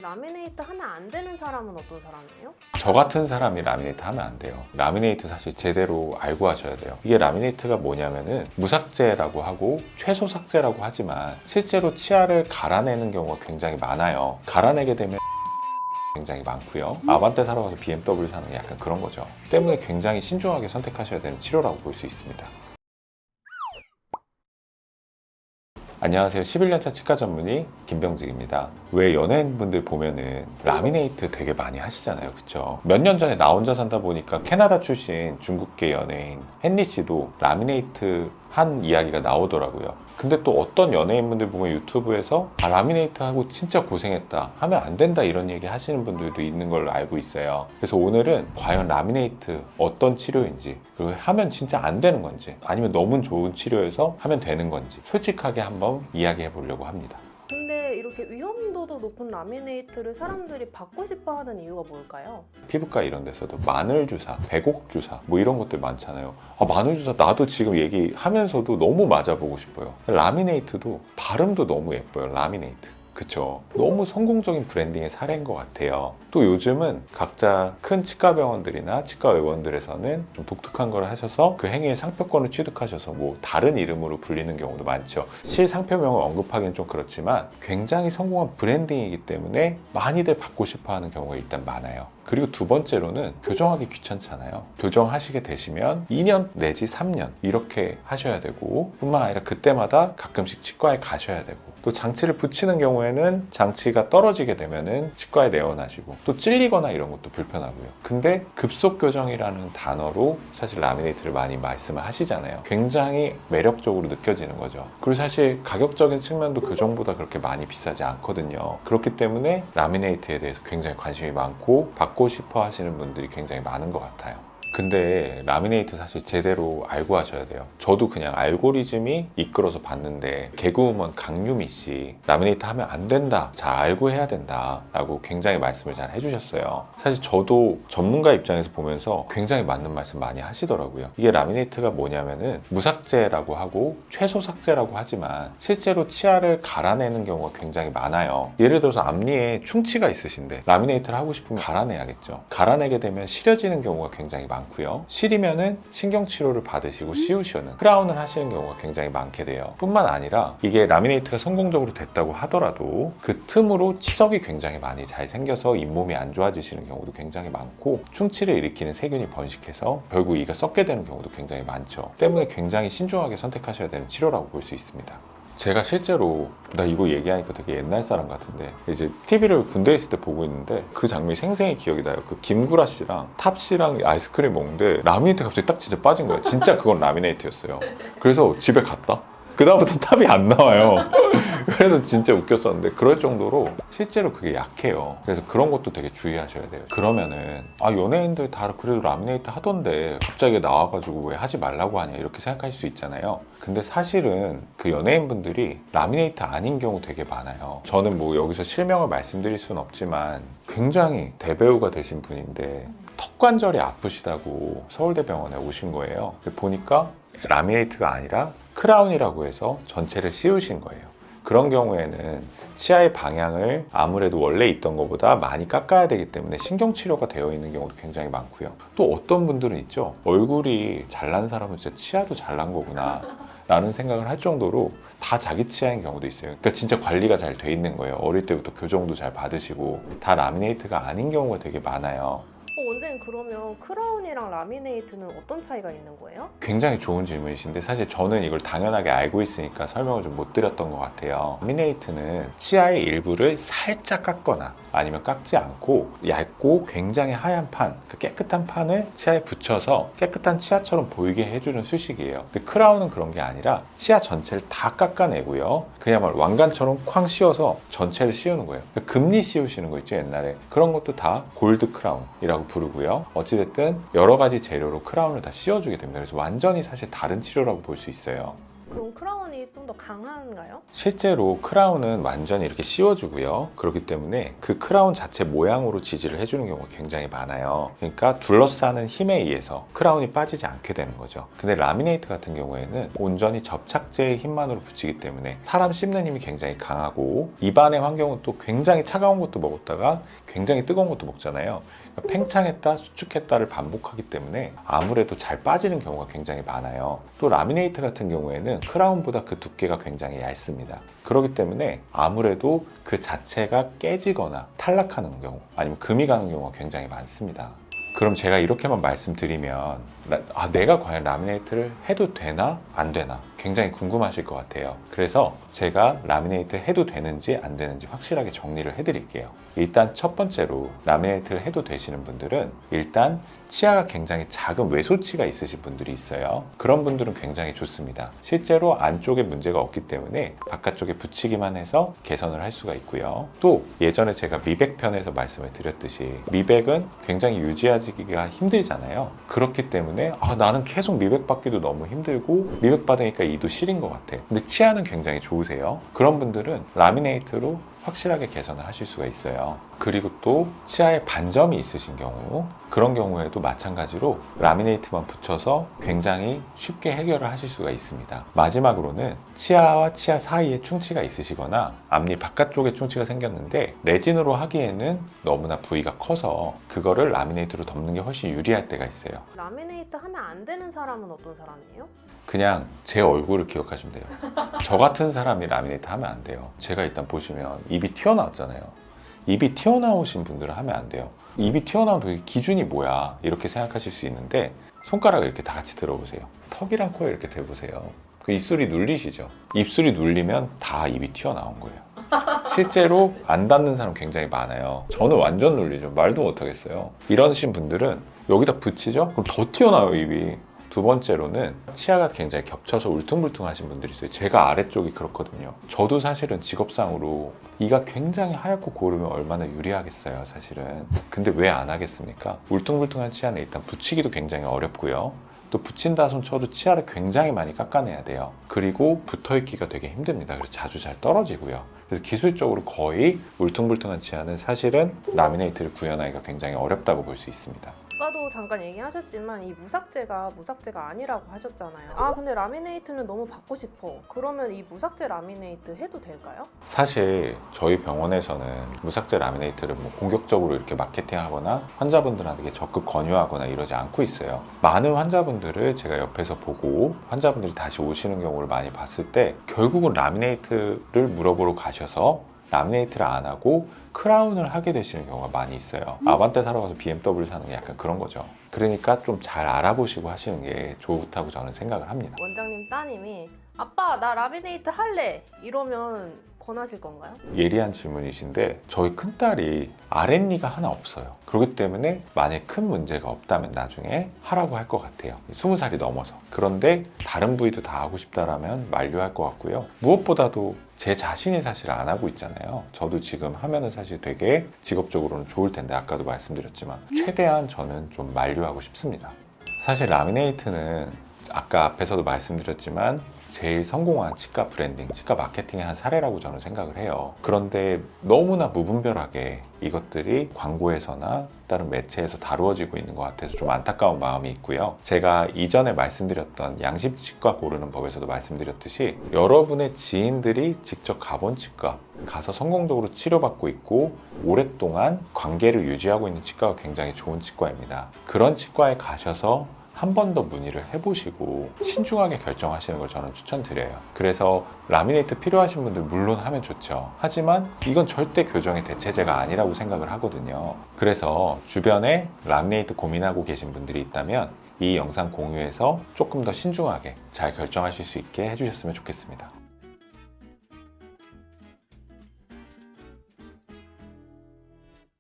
라미네이트 하면 안 되는 사람은 어떤 사람이에요? 저 같은 사람이 라미네이트 하면 안 돼요. 라미네이트 사실 제대로 알고 하셔야 돼요. 이게 라미네이트가 뭐냐면은 무삭제라고 하고 최소 삭제라고 하지만 실제로 치아를 갈아내는 경우가 굉장히 많아요. 갈아내게 되면 굉장히 많고요. 아반떼 사러 가서 BMW 사는 게 약간 그런 거죠. 때문에 굉장히 신중하게 선택하셔야 되는 치료라고 볼 수 있습니다. 안녕하세요. 11년차 치과 전문의 김병직입니다. 왜 연예인분들 보면은 라미네이트 되게 많이 하시잖아요. 그쵸? 몇 년 전에 나 혼자 산다 보니까 캐나다 출신 중국계 연예인 헨리 씨도 라미네이트 한 이야기가 나오더라고요. 근데 또 어떤 연예인분들 보면 유튜브에서 라미네이트 하고 진짜 고생했다, 하면 안 된다, 이런 얘기 하시는 분들도 있는 걸로 알고 있어요. 그래서 오늘은 과연 라미네이트 어떤 치료인지, 그리고 하면 진짜 안 되는 건지, 아니면 너무 좋은 치료여서 하면 되는 건지 솔직하게 한번 이야기해 보려고 합니다. 근데 이렇게 위험도도 높은 라미네이트를 사람들이 받고 싶어 하는 이유가 뭘까요? 피부과 이런 데서도 마늘 주사, 배곡 주사 뭐 이런 것들 많잖아요. 마늘 주사 나도 지금 얘기하면서도 너무 맞아보고 싶어요. 라미네이트도 발음도 너무 예뻐요. 라미네이트. 그쵸? 너무 성공적인 브랜딩의 사례인 것 같아요. 또 요즘은 각자 큰 치과병원들이나 치과의원들에서는 좀 독특한 걸 하셔서 그 행위의 상표권을 취득하셔서 뭐 다른 이름으로 불리는 경우도 많죠. 실상표명을 언급하기는 좀 그렇지만 굉장히 성공한 브랜딩이기 때문에 많이들 받고 싶어 하는 경우가 일단 많아요. 그리고 두 번째로는 교정하기 귀찮잖아요. 교정하시게 되시면 2년 내지 3년 이렇게 하셔야 되고, 뿐만 아니라 그때마다 가끔씩 치과에 가셔야 되고, 또 장치를 붙이는 경우에는 장치가 떨어지게 되면은 치과에 내원하시고, 또 찔리거나 이런 것도 불편하고요. 근데 급속 교정이라는 단어로 사실 라미네이트를 많이 말씀을 하시잖아요. 굉장히 매력적으로 느껴지는 거죠. 그리고 사실 가격적인 측면도 교정보다 그렇게 많이 비싸지 않거든요. 그렇기 때문에 라미네이트에 대해서 굉장히 관심이 많고 받고 싶어 하시는 분들이 굉장히 많은 것 같아요. 근데 라미네이트 사실 제대로 알고 하셔야 돼요. 저도 그냥 알고리즘이 이끌어서 봤는데, 개그우먼 강유미 씨 라미네이트 하면 안 된다, 잘 알고 해야 된다 라고 굉장히 말씀을 잘 해주셨어요. 사실 저도 전문가 입장에서 보면서 굉장히 맞는 말씀 많이 하시더라고요. 이게 라미네이트가 뭐냐면은 무삭제라고 하고 최소 삭제라고 하지만 실제로 치아를 갈아내는 경우가 굉장히 많아요. 예를 들어서 앞니에 충치가 있으신데 라미네이트를 하고 싶으면 갈아내야겠죠. 갈아내게 되면 시려지는 경우가 굉장히 많고요. 시리면은 신경치료를 받으시고 씌우시는 크라운을 하시는 경우가 굉장히 많게 돼요. 뿐만 아니라 이게 라미네이트가 성공적으로 됐다고 하더라도 그 틈으로 치석이 굉장히 많이 잘 생겨서 잇몸이 안 좋아지시는 경우도 굉장히 많고, 충치를 일으키는 세균이 번식해서 결국 이가 썩게 되는 경우도 굉장히 많죠. 때문에 굉장히 신중하게 선택하셔야 되는 치료라고 볼 수 있습니다. 제가 실제로, 나 이거 얘기하니까 되게 옛날 사람 같은데, 이제 TV를 군대에 있을 때 보고 있는데 그 장면이 생생히 기억이 나요. 그 김구라 씨랑 탑 씨랑 아이스크림 먹는데 라미네이트 갑자기 딱 진짜 빠진 거예요. 진짜 그건 라미네이트였어요. 그래서 집에 갔다? 그 다음부터 탑이 안 나와요. 그래서 진짜 웃겼었는데, 그럴 정도로 실제로 그게 약해요. 그래서 그런 것도 되게 주의하셔야 돼요. 그러면은 연예인들 다 그래도 라미네이트 하던데 갑자기 나와가지고 왜 하지 말라고 하냐 이렇게 생각할 수 있잖아요. 근데 사실은 그 연예인분들이 라미네이트 아닌 경우 되게 많아요. 저는 뭐 여기서 실명을 말씀드릴 수는 없지만 굉장히 대배우가 되신 분인데 턱관절이 아프시다고 서울대병원에 오신 거예요. 보니까 라미네이트가 아니라 크라운이라고 해서 전체를 씌우신 거예요. 그런 경우에는 치아의 방향을 아무래도 원래 있던 것보다 많이 깎아야 되기 때문에 신경치료가 되어 있는 경우도 굉장히 많고요. 또 어떤 분들은 있죠. 얼굴이 잘난 사람은 진짜 치아도 잘난 거구나 라는 생각을 할 정도로 다 자기 치아인 경우도 있어요. 그러니까 진짜 관리가 잘 돼 있는 거예요. 어릴 때부터 교정도 잘 받으시고, 다 라미네이트가 아닌 경우가 되게 많아요. 원장님, 그러면 크라운이랑 라미네이트는 어떤 차이가 있는 거예요? 굉장히 좋은 질문이신데, 사실 저는 이걸 당연하게 알고 있으니까 설명을 좀 못 드렸던 것 같아요. 라미네이트는 치아의 일부를 살짝 깎거나 아니면 깎지 않고 얇고 굉장히 하얀 판, 그 깨끗한 판을 치아에 붙여서 깨끗한 치아처럼 보이게 해주는 수식이에요. 근데 크라운은 그런 게 아니라 치아 전체를 다 깎아내고요, 그야말로 왕관처럼 쾅 씌워서 전체를 씌우는 거예요. 그러니까 금리 씌우시는 거 있죠, 옛날에. 그런 것도 다 골드 크라운이라고 부르고요. 어찌됐든 여러 가지 재료로 크라운을 다 씌워주게 됩니다. 그래서 완전히 사실 다른 치료라고 볼 수 있어요. 그럼 크라운이 좀 더 강한가요? 실제로 크라운은 완전히 이렇게 씌워주고요. 그렇기 때문에 그 크라운 자체 모양으로 지지를 해주는 경우가 굉장히 많아요. 그러니까 둘러싸는 힘에 의해서 크라운이 빠지지 않게 되는 거죠. 근데 라미네이트 같은 경우에는 온전히 접착제의 힘만으로 붙이기 때문에 사람 씹는 힘이 굉장히 강하고 입안의 환경은 또 굉장히 차가운 것도 먹었다가 굉장히 뜨거운 것도 먹잖아요. 그러니까 팽창했다 수축했다를 반복하기 때문에 아무래도 잘 빠지는 경우가 굉장히 많아요. 또 라미네이트 같은 경우에는 크라운보다 그 두께가 굉장히 얇습니다. 그렇기 때문에 아무래도 그 자체가 깨지거나 탈락하는 경우 아니면 금이 가는 경우가 굉장히 많습니다. 그럼 제가 이렇게만 말씀드리면 내가 과연 라미네이트를 해도 되나 안 되나 굉장히 궁금하실 것 같아요. 그래서 제가 라미네이트 해도 되는지 안 되는지 확실하게 정리를 해드릴게요. 일단 첫 번째로 라미네이트를 해도 되시는 분들은 일단 치아가 굉장히 작은 외소치가 있으신 분들이 있어요. 그런 분들은 굉장히 좋습니다. 실제로 안쪽에 문제가 없기 때문에 바깥쪽에 붙이기만 해서 개선을 할 수가 있고요. 또 예전에 제가 미백편에서 말씀을 드렸듯이 미백은 굉장히 유지하기가 힘들잖아요. 그렇기 때문에 나는 계속 미백 받기도 너무 힘들고 미백 받으니까 이도 시린 것 같아. 근데 치아는 굉장히 좋으세요. 그런 분들은 라미네이트로 확실하게 개선을 하실 수가 있어요. 그리고 또 치아에 반점이 있으신 경우 그런 경우에도 마찬가지로 라미네이트만 붙여서 굉장히 쉽게 해결을 하실 수가 있습니다. 마지막으로는 치아와 치아 사이에 충치가 있으시거나 앞니 바깥쪽에 충치가 생겼는데 레진으로 하기에는 너무나 부위가 커서 그거를 라미네이트로 덮는 게 훨씬 유리할 때가 있어요. 라미네이트 하면 안 되는 사람은 어떤 사람이에요? 그냥 제 얼굴을 기억하시면 돼요. 저 같은 사람이 라미네이트 하면 안 돼요. 제가 일단 보시면 입이 튀어나왔잖아요. 입이 튀어나오신 분들은 하면 안 돼요. 입이 튀어나온 그 기준이 뭐야 이렇게 생각하실 수 있는데 손가락을 이렇게 다 같이 들어보세요. 턱이랑 코에 이렇게 대보세요. 그 입술이 눌리시죠? 입술이 눌리면 다 입이 튀어나온 거예요. 실제로 안 닿는 사람 굉장히 많아요. 저는 완전 눌리죠. 말도 못하겠어요. 이러신 분들은 여기다 붙이죠? 그럼 더 튀어나와요 입이. 두 번째로는 치아가 굉장히 겹쳐서 울퉁불퉁하신 분들이 있어요. 제가 아래쪽이 그렇거든요. 저도 사실은 직업상으로 이가 굉장히 하얗고 고르면 얼마나 유리하겠어요 사실은. 근데 왜 안 하겠습니까? 울퉁불퉁한 치아는 일단 붙이기도 굉장히 어렵고요. 또 붙인다 손 쳐도 치아를 굉장히 많이 깎아내야 돼요. 그리고 붙어있기가 되게 힘듭니다. 그래서 자주 잘 떨어지고요. 그래서 기술적으로 거의 울퉁불퉁한 치아는 사실은 라미네이트를 구현하기가 굉장히 어렵다고 볼 수 있습니다. 아까도 잠깐 얘기하셨지만 이 무삭제가 아니라고 하셨잖아요. 근데 라미네이트는 너무 받고 싶어. 그러면 이 무삭제 라미네이트 해도 될까요? 사실 저희 병원에서는 무삭제 라미네이트를 공격적으로 이렇게 마케팅하거나 환자분들한테 적극 권유하거나 이러지 않고 있어요. 많은 환자분들을 제가 옆에서 보고 환자분들이 다시 오시는 경우를 많이 봤을 때 결국은 라미네이트를 물어보러 가셔서 라미네이트를 안 하고 크라운을 하게 되시는 경우가 많이 있어요. 아반떼 사러 가서 BMW 사는 게 약간 그런 거죠. 그러니까 좀 잘 알아보시고 하시는 게 좋다고 저는 생각을 합니다. 원장님 따님이 아빠 나 라미네이트 할래 이러면 권하실 건가요? 예리한 질문이신데 저희 큰딸이 아랫니가 하나 없어요. 그렇기 때문에 만약에 큰 문제가 없다면 나중에 하라고 할 것 같아요. 20살이 넘어서. 그런데 다른 부위도 다 하고 싶다라면 만류할 것 같고요. 무엇보다도 제 자신이 사실 안 하고 있잖아요. 저도 지금 하면은 사실 되게 직업적으로는 좋을 텐데 아까도 말씀드렸지만 최대한 저는 좀 만류하고 싶습니다. 사실 라미네이트는 아까 앞에서도 말씀드렸지만 제일 성공한 치과 브랜딩, 치과 마케팅의 한 사례라고 저는 생각을 해요. 그런데 너무나 무분별하게 이것들이 광고에서나 다른 매체에서 다루어지고 있는 것 같아서 좀 안타까운 마음이 있고요. 제가 이전에 말씀드렸던 양심치과 고르는 법에서도 말씀드렸듯이 여러분의 지인들이 직접 가본 치과 가서 성공적으로 치료받고 있고 오랫동안 관계를 유지하고 있는 치과가 굉장히 좋은 치과입니다. 그런 치과에 가셔서 한 번 더 문의를 해보시고 신중하게 결정하시는 걸 저는 추천드려요. 그래서 라미네이트 필요하신 분들 물론 하면 좋죠. 하지만 이건 절대 교정의 대체제가 아니라고 생각을 하거든요. 그래서 주변에 라미네이트 고민하고 계신 분들이 있다면 이 영상 공유해서 조금 더 신중하게 잘 결정하실 수 있게 해주셨으면 좋겠습니다.